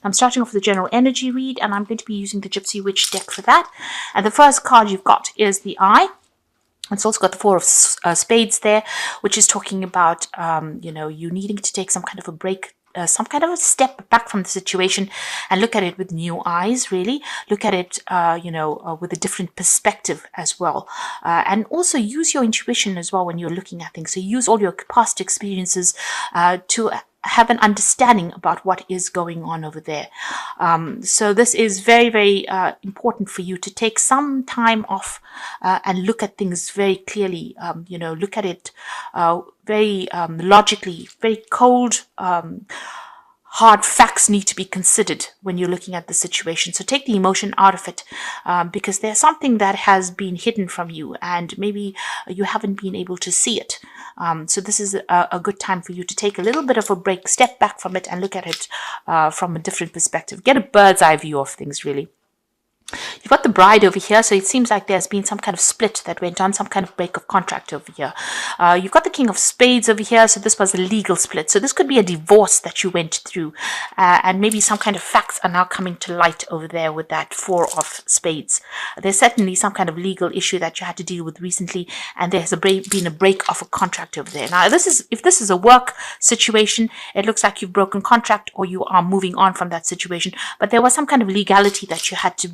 I'm starting off with the general energy read, and I'm going to be using the Gypsy Witch deck for that. And the first card you've got is the Eye. It's also got the Four of Spades there, which is talking about, you needing to take some kind of a break, some kind of a step back from the situation and look at it with new eyes, really. Look at it, with a different perspective as well. And also use your intuition as well when you're looking at things. So use all your past experiences to have an understanding about what is going on over there. So this is very, very important for you to take some time off and look at things very clearly. Look at it very logically, very cold. Hard facts need to be considered when you're looking at the situation. So take the emotion out of it, because there's something that has been hidden from you and maybe you haven't been able to see it. So this is a good time for you to take a little bit of a break, step back from it and look at it from a different perspective. Get a bird's eye view of things, really. You've got the Bride over here, so it seems like there's been some kind of split that went on, some kind of break of contract over here. You've got the King of Spades over here, so this was a legal split. So this could be a divorce that you went through, and maybe some kind of facts are now coming to light over there with that Four of Spades. There's certainly some kind of legal issue that you had to deal with recently, and there's been a break of a contract over there. Now, if this is a work situation, it looks like you've broken contract or you are moving on from that situation, but there was some kind of legality that you had to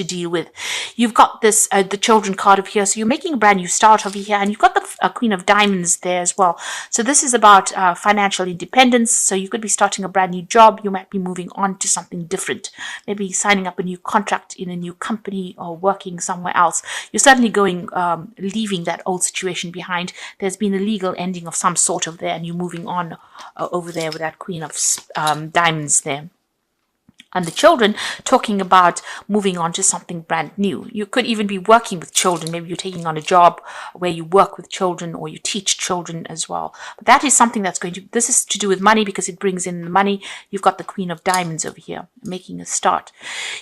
deal with. You've got this the Children card over here, so you're making a brand new start over here, and you've got the Queen of Diamonds there as well. So this is about financial independence. So you could be starting a brand new job. You might be moving on to something different, maybe signing up a new contract in a new company or working somewhere else. You're certainly going leaving that old situation behind. There's been a legal ending of some sort over there, and you're moving on over there with that Queen of Diamonds there. And the Children, talking about moving on to something brand new. You could even be working with children. Maybe you're taking on a job where you work with children or you teach children as well. But that is something that's this is to do with money because it brings in the money. You've got the Queen of Diamonds over here, making a start.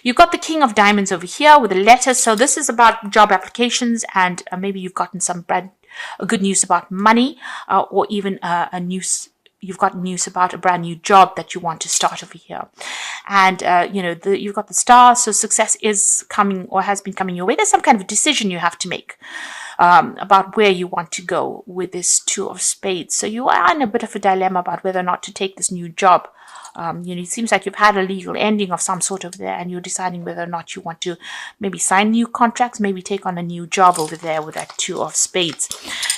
You've got the King of Diamonds over here with a letter. So this is about job applications, and maybe you've gotten some good news about money, or even you've got news about a brand new job that you want to start over here. And, you've got the Star, so success is coming or has been coming your way. There's some kind of a decision you have to make about where you want to go with this Two of Spades. So you are in a bit of a dilemma about whether or not to take this new job. It seems like you've had a legal ending of some sort over there, and you're deciding whether or not you want to maybe sign new contracts, maybe take on a new job over there with that Two of Spades.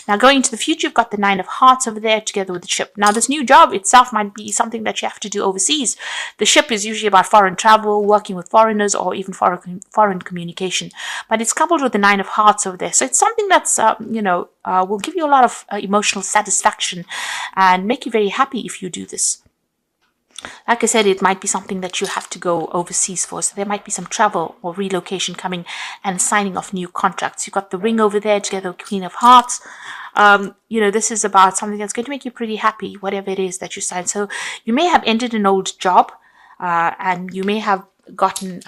Now, going into the future, you've got the Nine of Hearts over there together with the Ship. Now, this new job itself might be something that you have to do overseas. The Ship is usually about foreign travel, working with foreigners, or even foreign communication. But it's coupled with the Nine of Hearts over there. So it's something that's, will give you a lot of emotional satisfaction and make you very happy if you do this. Like I said, it might be something that you have to go overseas for. So there might be some travel or relocation coming and signing off new contracts. You've got the Ring over there together with Queen of Hearts. This is about something that's going to make you pretty happy, whatever it is that you sign. So you may have ended an old job, and you may have gotten,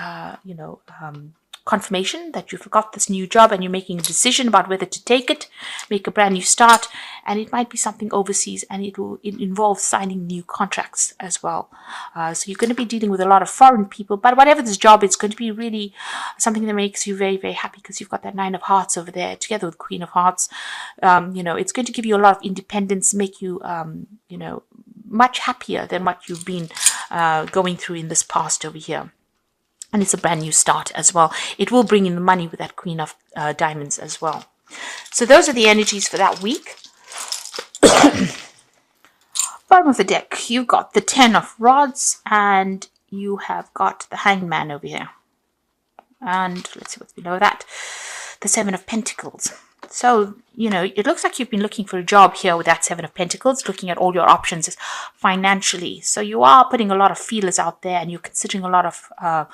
confirmation that you've got this new job and you're making a decision about whether to take it, make a brand new start, and it might be something overseas, and it involve signing new contracts as well. So you're going to be dealing with a lot of foreign people, but whatever this job, it's going to be really something that makes you very, very happy because you've got that Nine of Hearts over there together with Queen of Hearts. It's going to give you a lot of independence, make you, much happier than what you've been going through in this past over here. And it's a brand new start as well. It will bring in the money with that Queen of Diamonds as well. So those are the energies for that week. Bottom of the deck, you've got the Ten of Rods, and you have got the Hanged Man over here. And let's see what's below that. The Seven of Pentacles. So, it looks like you've been looking for a job here with that Seven of Pentacles, looking at all your options financially. So you are putting a lot of feelers out there, and you're considering a lot of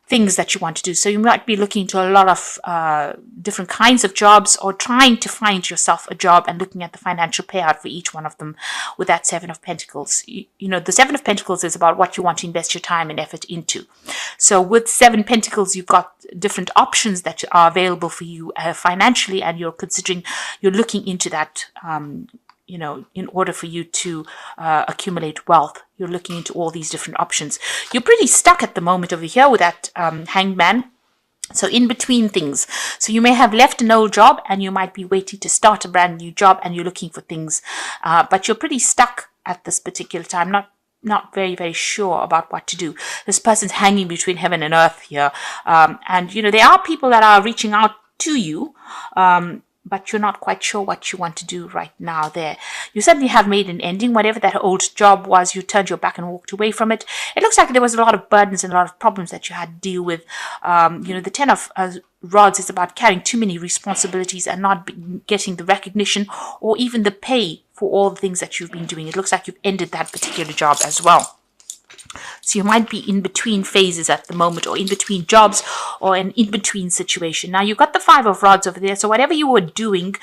things that you want to do. So you might be looking into a lot of different kinds of jobs, or trying to find yourself a job and looking at the financial payout for each one of them with that Seven of Pentacles. The Seven of Pentacles is about what you want to invest your time and effort into. So with Seven Pentacles, you've got different options that are available for you financially, and you're looking into that in order for you to accumulate wealth. You're looking into all these different options. You're pretty stuck at the moment over here with that Hanged Man. So in between things. So you may have left an old job and you might be waiting to start a brand new job and you're looking for things. But you're pretty stuck at this particular time. Not very, very sure about what to do. This person's hanging between heaven and earth here. And there are people that are reaching out to you. But you're not quite sure what you want to do right now there. You certainly have made an ending. Whatever that old job was, you turned your back and walked away from it. It looks like there was a lot of burdens and a lot of problems that you had to deal with. The Ten of Rods is about carrying too many responsibilities and not getting the recognition or even the pay for all the things that you've been doing. It looks like you've ended that particular job as well. So you might be in between phases at the moment, or in between jobs, or an in-between situation. Now you've got the Five of Rods over there. So whatever you were doing,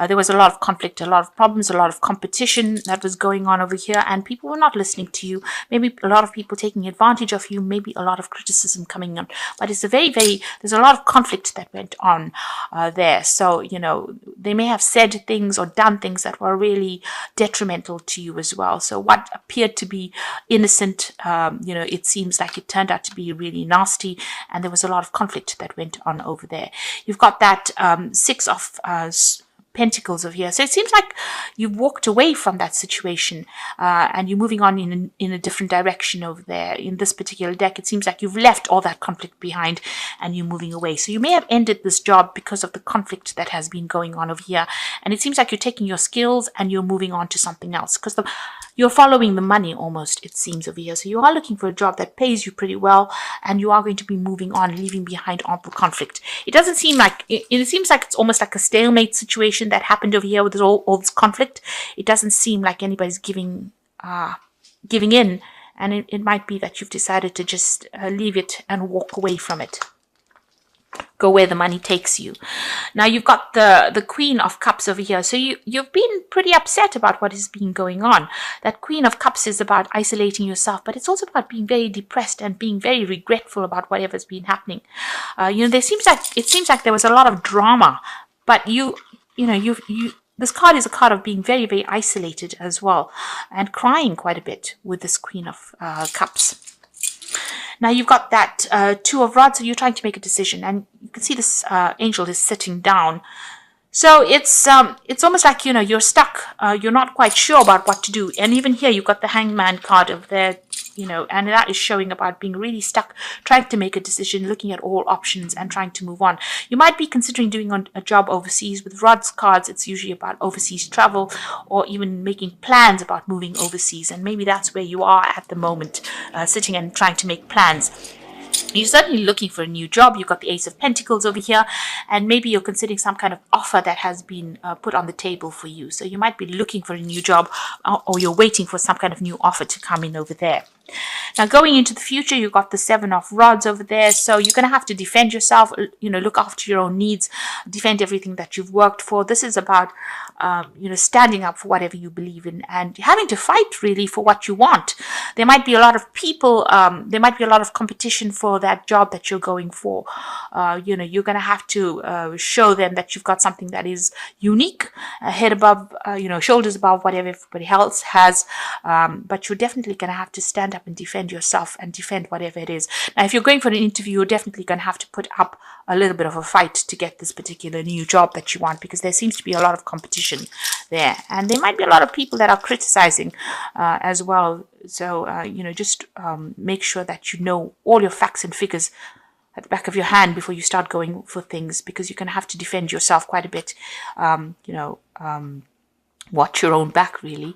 there was a lot of conflict, a lot of problems, a lot of competition that was going on over here, and people were not listening to you. Maybe a lot of people taking advantage of you, maybe a lot of criticism coming on. But it's there's a lot of conflict that went on there. So, they may have said things or done things that were really detrimental to you as well. So what appeared to be innocent, it seems like it turned out to be really nasty, and there was a lot of conflict that went on over there. You've got that Six of Pentacles over here. So it seems like you've walked away from that situation and you're moving on in a different direction over there. In this particular deck, it seems like you've left all that conflict behind and you're moving away. So you may have ended this job because of the conflict that has been going on over here. And it seems like you're taking your skills and you're moving on to something else, because you're following the money almost, it seems, over here. So you are looking for a job that pays you pretty well, and you are going to be moving on, leaving behind all the conflict. It doesn't seem like, it seems like it's almost like a stalemate situation that happened over here with all this conflict. It doesn't seem like anybody's giving in, and it might be that you've decided to just leave it and walk away from it. Go where the money takes you. Now you've got the Queen of Cups over here. So you've been pretty upset about what has been going on. That Queen of Cups is about isolating yourself, but it's also about being very depressed and being very regretful about whatever's been happening. It seems like there was a lot of drama, but this card is a card of being very, very isolated as well, and crying quite a bit with this Queen of Cups. Now you've got that Two of Rods, so you're trying to make a decision, and you can see this angel is sitting down. So it's almost like, you're stuck. You're not quite sure about what to do. And even here you've got the Hangman card over there, and that is showing about being really stuck, trying to make a decision, looking at all options and trying to move on. You might be considering doing a job overseas. With Rods cards, it's usually about overseas travel, or even making plans about moving overseas. And maybe that's where you are at the moment, sitting and trying to make plans. You're certainly looking for a new job. You've got the Ace of Pentacles over here, and maybe you're considering some kind of offer that has been put on the table for you. So you might be looking for a new job, or you're waiting for some kind of new offer to come in over there. Now going into the future, you've got the Seven of Rods over there. So you're going to have to defend yourself, look after your own needs, defend everything that you've worked for. This is about, standing up for whatever you believe in and having to fight really for what you want. There might be a lot of people, there might be a lot of competition for that job that you're going for. You're going to have to show them that you've got something that is unique, head above, shoulders above whatever everybody else has. But you're definitely going to have to stand up and defend yourself and defend whatever it is. Now, if you're going for an interview, you're definitely going to have to put up a little bit of a fight to get this particular new job that you want, because there seems to be a lot of competition there. And there might be a lot of people that are criticizing as well. So, just make sure that you know all your facts and figures at the back of your hand before you start going for things, because you're going to have to defend yourself quite a bit, watch your own back really,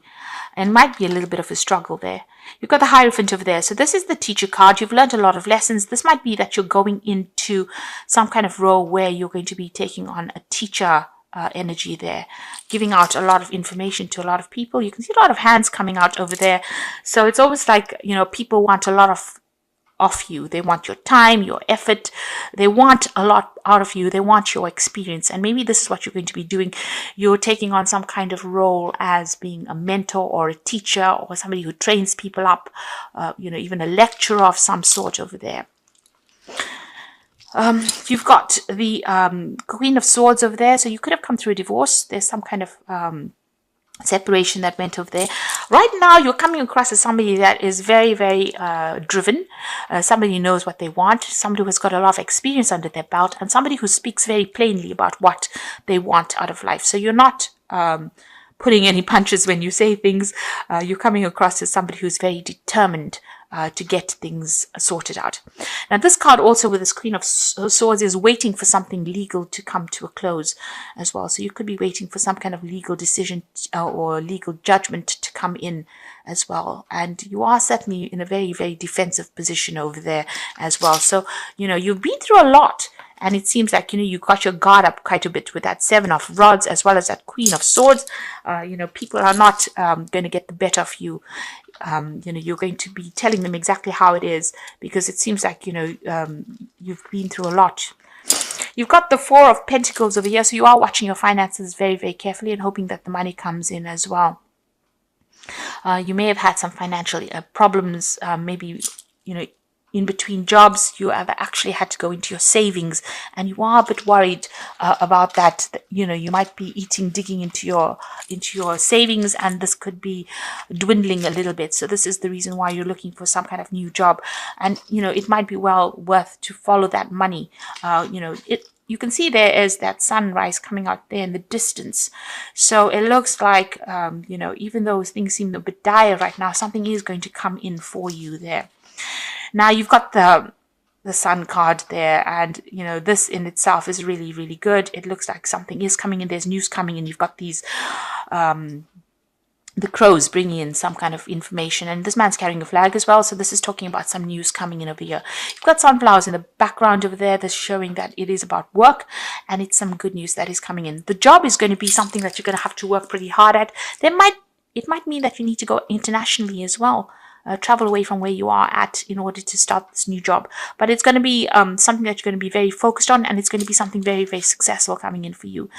and might be a little bit of a struggle there. You've got the Hierophant over there. So this is the teacher card. You've learned a lot of lessons. This might be that you're going into some kind of role where you're going to be taking on a teacher energy there, giving out a lot of information to a lot of people. You can see a lot of hands coming out over there. So it's almost like, people want a lot of you. They want your time, your effort. They want a lot out of you. They want your experience. And maybe this is what you're going to be doing. You're taking on some kind of role as being a mentor or a teacher or somebody who trains people up, even a lecturer of some sort over there. You've got the Queen of Swords over there. So you could have come through a divorce. There's some kind of separation that went over there. Right now, you're coming across as somebody that is very, very driven, somebody who knows what they want, somebody who has got a lot of experience under their belt, and somebody who speaks very plainly about what they want out of life. So you're not pulling any punches when you say things. You're coming across as somebody who's very determined to get things sorted out. Now, this card also with this Queen of Swords is waiting for something legal to come to a close as well. So you could be waiting for some kind of legal decision or legal judgment to come in as well. And you are certainly in a very, very defensive position over there as well. So, you've been through a lot. And it seems like, you got your guard up quite a bit with that Seven of Rods as well as that Queen of Swords. People are not going to get the better of you. You're going to be telling them exactly how it is, because it seems like, you've been through a lot. You've got the Four of Pentacles over here. So you are watching your finances very, very carefully and hoping that the money comes in as well. You may have had some financial problems, maybe, in between jobs. You have actually had to go into your savings, and you are a bit worried about that. You might be digging into your savings, and this could be dwindling a little bit. So this is the reason why you're looking for some kind of new job, and it might be well worth to follow that money. You can see there is that sunrise coming out there in the distance. So it looks like, even though things seem a bit dire right now, something is going to come in for you there. Now, you've got the Sun card there, and, this in itself is really, really good. It looks like something is coming in. There's news coming in. You've got these, the crows bringing in some kind of information, and this man's carrying a flag as well. So this is talking about some news coming in over here. You've got sunflowers in the background over there. That's showing that it is about work, and it's some good news that is coming in. The job is going to be something that you're going to have to work pretty hard at. It might mean that you need to go internationally as well. Travel away from where you are at in order to start this new job. But it's going to be something that you're going to be very focused on, and it's going to be something very, very successful coming in for you.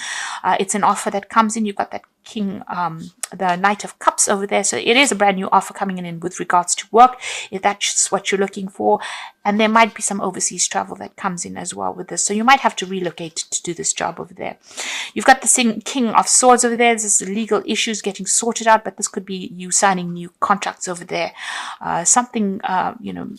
It's an offer that comes in. You've got that King, the Knight of Cups over there. So it is a brand new offer coming in with regards to work, if that's what you're looking for. And there might be some overseas travel that comes in as well with this. So you might have to relocate to do this job over there. You've got the King of Swords over there. This is legal issues getting sorted out, but this could be you signing new contracts over there.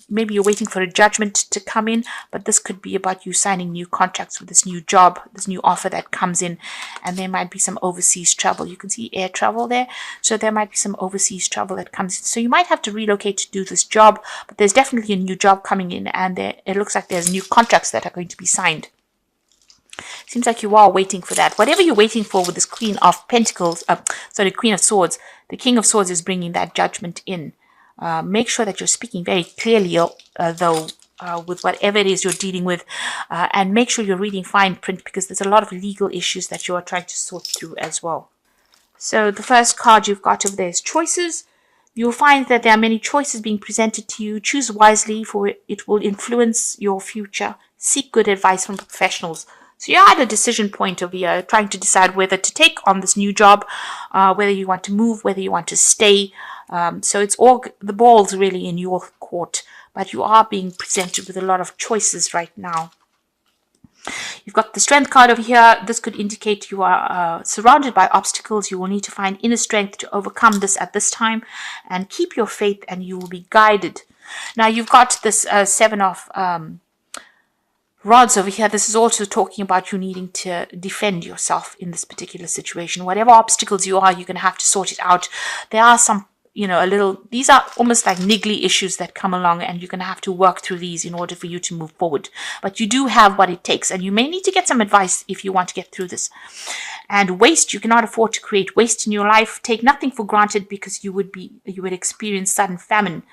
Maybe you're waiting for a judgment to come in, but this could be about you signing new contracts with this new job, this new offer that comes in. And there might be some overseas travel. You can see air travel there. So there might be some overseas travel that comes in. So you might have to relocate to do this job, but there's definitely a new job coming in, and it looks like there's new contracts that are going to be signed. Seems like you are waiting for that. Whatever you're waiting for with this Queen of Swords, the King of Swords is bringing that judgment in. Make sure that you're speaking very clearly, with whatever it is you're dealing with, and make sure you're reading fine print, because there's a lot of legal issues that you are trying to sort through as well. So the first card you've got over there is choices. You'll find that there are many choices being presented to you. Choose wisely, for it will influence your future. Seek good advice from professionals. So you're at a decision point over here, trying to decide whether to take on this new job, whether you want to move, whether you want to stay. So it's all, the ball's really in your court, but you are being presented with a lot of choices right now. You've got the Strength card over here. This could indicate you are surrounded by obstacles. You will need to find inner strength to overcome this at this time, and keep your faith, and you will be guided. Now you've got this Seven of Rods over here. This is also talking about you needing to defend yourself in this particular situation. Whatever obstacles you're going to have to sort it out. There are some, these are almost like niggly issues that come along, and you're going to have to work through these in order for you to move forward. But you do have what it takes, and you may need to get some advice if you want to get through this. And waste, you cannot afford to create waste in your life. Take nothing for granted, because you would experience sudden famine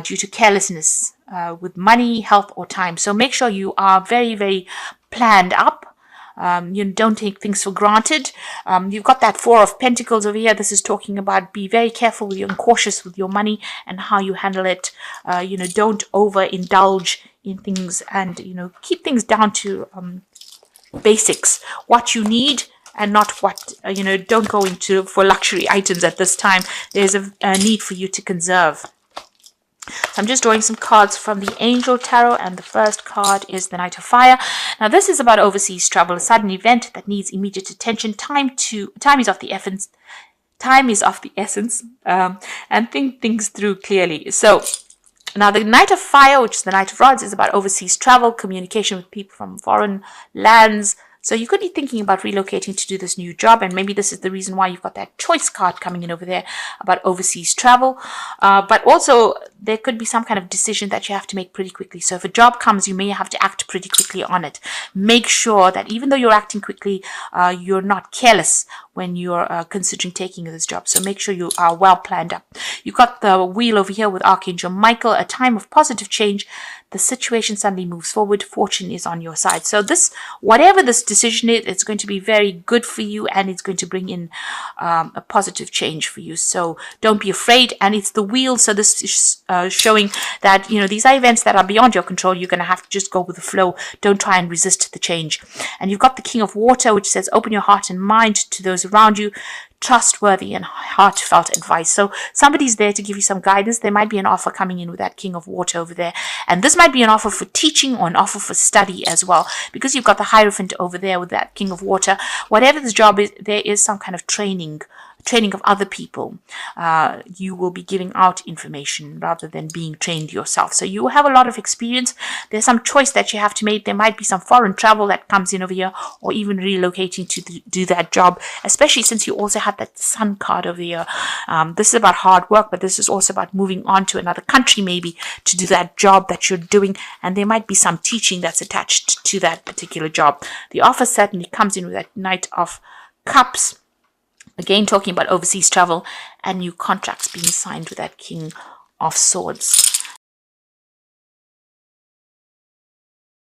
due to carelessness with money, health, or time. So make sure you are very, very planned up. You don't take things for granted. You've got that Four of Pentacles over here. This is talking about be very careful and cautious with your money and how you handle it. Don't overindulge in things, and, keep things down to basics, what you need, and not what, don't go into for luxury items at this time. There's a need for you to conserve. So I'm just drawing some cards from the Angel Tarot, and the first card is the Knight of Fire. Now this is about overseas travel, a sudden event that needs immediate attention. Time is of the essence. time is of the essence, and think things through clearly. So now the Knight of Fire, which is the Knight of Rods, is about overseas travel, communication with people from foreign lands. So you could be thinking about relocating to do this new job, and maybe this is the reason why you've got that choice card coming in over there about overseas travel. But also there could be some kind of decision that you have to make pretty quickly. So if a job comes, you may have to act pretty quickly on it. Make sure that even though you're acting quickly, you're not careless when you're considering taking this job. So make sure you are well planned up. You've got the wheel over here with Archangel Michael, a time of positive change. The situation suddenly moves forward. Fortune is on your side. So this, whatever this decision is, it's going to be very good for you, and it's going to bring in a positive change for you. So don't be afraid. And it's the wheel. So this is showing that, you know, these are events that are beyond your control. You're going to have to just go with the flow. Don't try and resist the change. And you've got the King of Water, which says open your heart and mind to those around you. Trustworthy and heartfelt advice. So somebody's there to give you some guidance. There might be an offer coming in with that King of Water over there. And this might be an offer for teaching or an offer for study as well. Because you've got the Hierophant over there with that King of Water. Whatever this job is, there is some kind of training of other people. You will be giving out information rather than being trained yourself. So you will have a lot of experience. There's some choice that you have to make. There might be some foreign travel that comes in over here, or even relocating to do that job, especially since you also have that Sun card over here. This is about hard work, but this is also about moving on to another country maybe to do that job that you're doing, and there might be some teaching that's attached to that particular job. The offer certainly comes in with that Knight of Cups. Again, talking about overseas travel and new contracts being signed with that King of Swords.